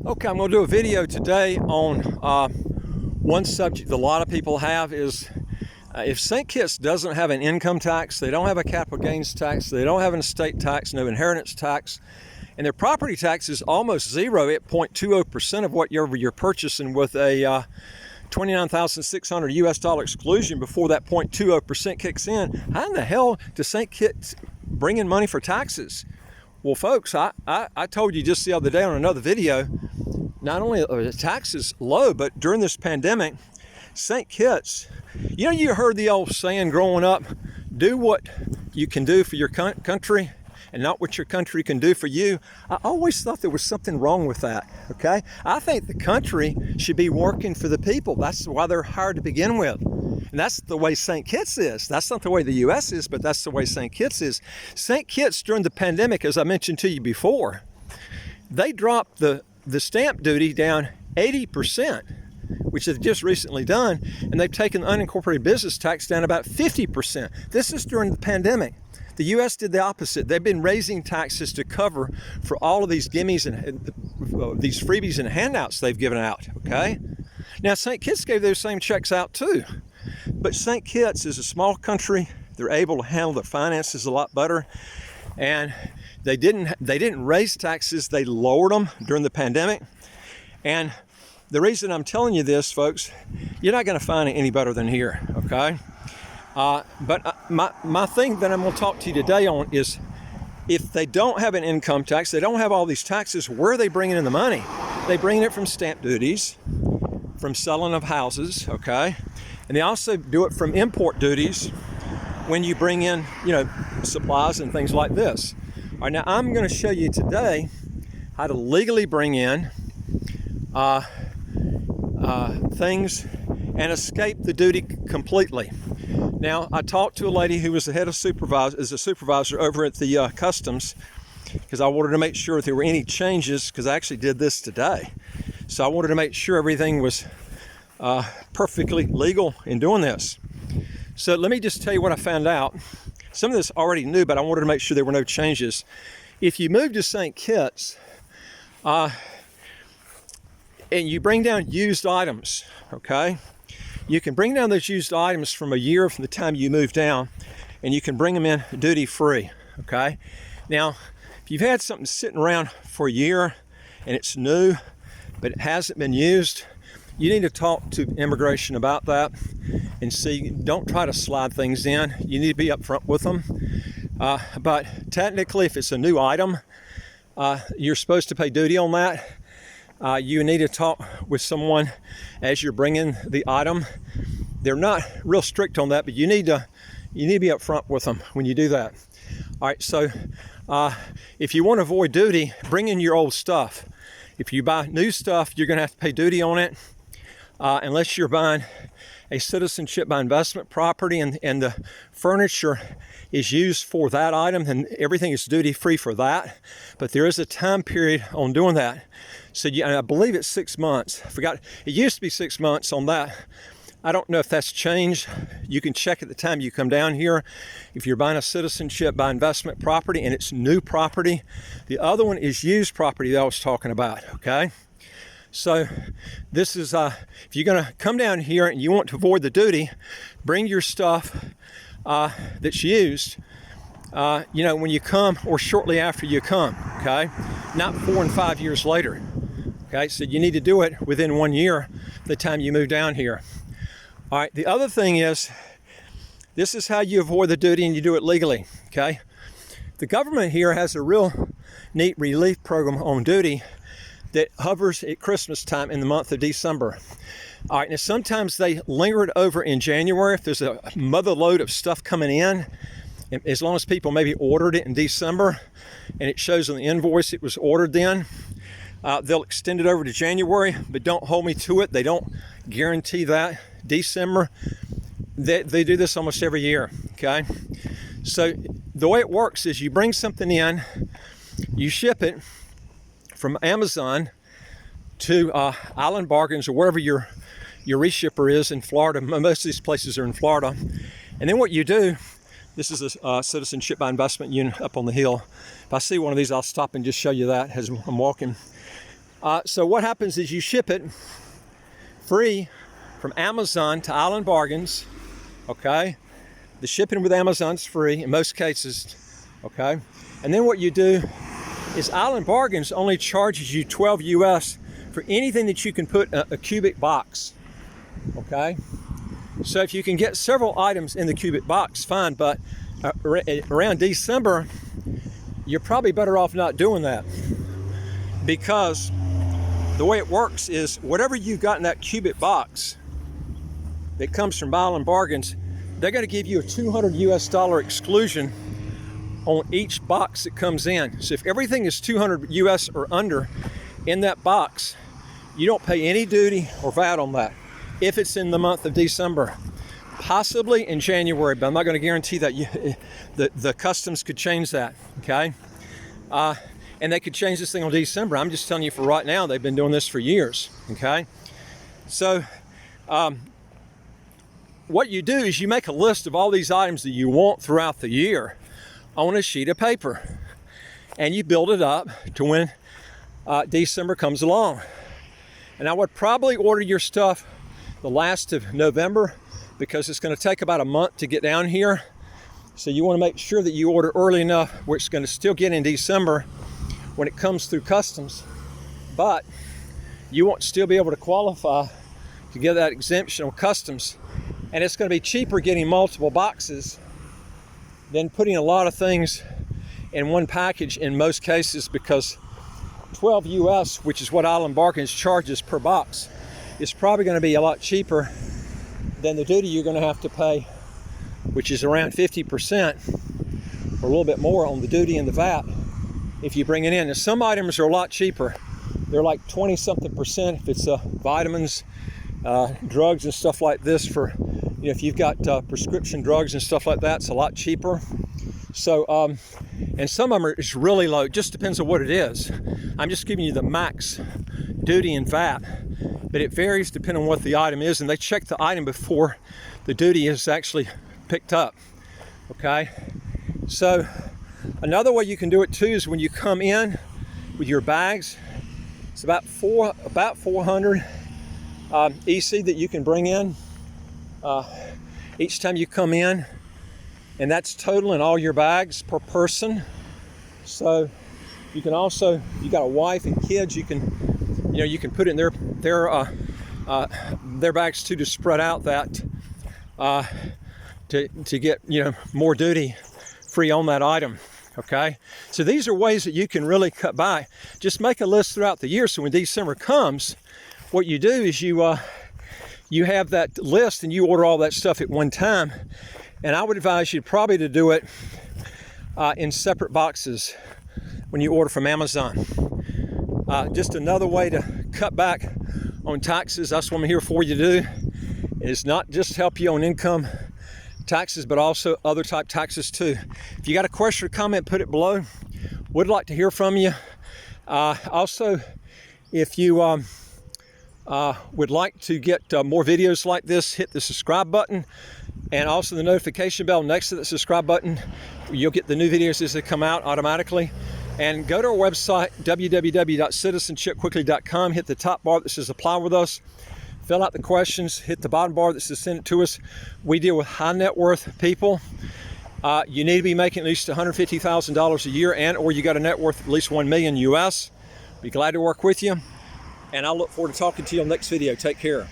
Okay, I'm going to do a video today on one subject that a lot of people have is if St. Kitts doesn't have an income tax, they don't have a capital gains tax, they don't have an estate tax, no inheritance tax, and their property tax is almost zero at 0.20% of whatever you're purchasing with a $29,600 US dollar exclusion before that 0.20% kicks in. How in the hell does St. Kitts bring in money for taxes? Well, folks, I told you just the other day on another video, not only are the taxes low, but during this pandemic, St. Kitts, you heard the old saying growing up, do what you can do for your country and not what your country can do for you. I always thought there was something wrong with that, okay? I think the country should be working for the people. That's why they're hired to begin with. And that's the way St. Kitts is. That's not the way the U.S. is, but that's the way St. Kitts is. St. Kitts, during the pandemic, as I mentioned to you before, they dropped the stamp duty down 80%, which they've just recently done, and they've taken the unincorporated business tax down about 50%. This is during the pandemic. The U.S. did the opposite. They've been raising taxes to cover for all of these gimmies and these freebies and handouts they've given out, okay? Now, St. Kitts gave those same checks out too, but St. Kitts is a small country. They're able to handle their finances a lot better, and they didn't raise taxes, they lowered them during the pandemic. And the reason I'm telling you this, folks, you're not going to find it any better than here, okay? But my thing that I'm going to talk to you today on is if they don't have an income tax, they don't have all these taxes, where are they bringing in the money? They bring it from stamp duties, from selling of houses, okay? And they also do it from import duties when you bring in, supplies and things like this. All right, now I'm going to show you today how to legally bring in things and escape the duty completely. Now, I talked to a lady who was the head of supervisor over at the customs, because I wanted to make sure if there were any changes, because I actually did this today. So I wanted to make sure everything was perfectly legal in doing this. So let me just tell you what I found out. Some of this I already knew, but I wanted to make sure there were no changes. If you move to St. Kitts and you bring down used items, okay? You can bring down those used items from a year from the time you move down, and you can bring them in duty-free, okay? Now, if you've had something sitting around for a year and it's new, but it hasn't been used, you need to talk to immigration about that and see, don't try to slide things in. You need to be upfront with them. But technically, if it's a new item, you're supposed to pay duty on that. You need to talk with someone as you're bringing the item. They're not real strict on that, but you need to be upfront with them when you do that. All right, so if you want to avoid duty, bring in your old stuff. If you buy new stuff, you're going to have to pay duty on it, unless you're buying a citizenship by investment property and the furniture is used for that item, then everything is duty-free for that. But there is a time period on doing that. So I believe it's 6 months. I forgot, it used to be 6 months on that. I don't know if that's changed. You can check at the time you come down here. If you're buying a citizenship by investment property and it's new property, the other one is used property that I was talking about, okay? So this is, if you're gonna come down here and you want to avoid the duty, bring your stuff that's used, when you come or shortly after you come, okay? Not 4 and 5 years later, okay? So you need to do it within 1 year, the time you move down here. All right, the other thing is, this is how you avoid the duty and you do it legally, okay? The government here has a real neat relief program on duty that hovers at Christmas time in the month of December. All right, now sometimes they linger it over in January if there's a mother load of stuff coming in, as long as people maybe ordered it in December and it shows on the invoice it was ordered then. They'll extend it over to January, but don't hold me to it. They don't guarantee that. December, they do this almost every year, okay? So the way it works is you bring something in, you ship it from Amazon to Island Bargains or wherever your reshipper is in Florida. Most of these places are in Florida. And then what you do, this is a citizenship by investment unit up on the hill. If I see one of these, I'll stop and just show you that as I'm walking. So what happens is you ship it free from Amazon to Island Bargains, okay? The shipping with Amazon is free in most cases, okay? And then what you do is Island Bargains only charges you 12 US for anything that you can put in a cubic box, okay? So if you can get several items in the cubic box, fine, but around December, you're probably better off not doing that, because the way it works is whatever you've got in that cubic box that comes from Island Bargains, they're going to give you a $200 US exclusion on each box that comes in. So if everything is 200 US or under in that box, you don't pay any duty or VAT on that if it's in the month of December. Possibly in January, but I'm not going to guarantee that. The customs could change that, okay? And they could change this thing on December. I'm just telling you for right now, they've been doing this for years, okay? So what you do is you make a list of all these items that you want throughout the year on a sheet of paper, and you build it up to when December comes along. And I would probably order your stuff the last of November, because it's going to take about a month to get down here. So you want to make sure that you order early enough where it's going to still get in December when it comes through customs, but you won't still be able to qualify to get that exemption on customs. And it's going to be cheaper getting multiple boxes than putting a lot of things in one package in most cases, because 12 US, which is what Island Bargains charges per box, is probably going to be a lot cheaper than the duty you're going to have to pay, which is around 50% or a little bit more on the duty and the VAT if you bring it in. And some items are a lot cheaper. They're like 20-something% if it's vitamins, drugs and stuff like this. For, you know, if you've got prescription drugs and stuff like that, it's a lot cheaper. So, and some of them are just really low. It just depends on what it is. I'm just giving you the max duty and VAT, but it varies depending on what the item is, and they check the item before the duty is actually picked up, okay? So another way you can do it too is when you come in with your bags, it's about 400 EC that you can bring in each time you come in, and that's totaling all your bags per person. So you can also, if you got a wife and kids, you can put in their bags too, to spread out that to get more duty free on that item. Okay, so these are ways that you can really cut back. Just make a list throughout the year, so when December comes, what you do is you have that list and you order all that stuff at one time. And I would advise you probably to do it in separate boxes when you order from Amazon. Just another way to cut back on taxes. That's what I'm here for you to do, is not just help you on income taxes, but also other type taxes too. If you got a question or comment, put it below. Would like to hear from you. Also, if you would like to get more videos like this, hit the subscribe button and also the notification bell next to the subscribe button. You'll get the new videos as they come out automatically. And go to our website, www.citizenshipquickly.com. Hit the top bar that says apply with us. Fill out the questions. Hit the bottom bar that says send it to us. We deal with high net worth people. You need to be making at least $150,000 a year, and or you got a net worth of at least 1 million US. Be glad to work with you. And I'll look forward to talking to you on the next video. Take care.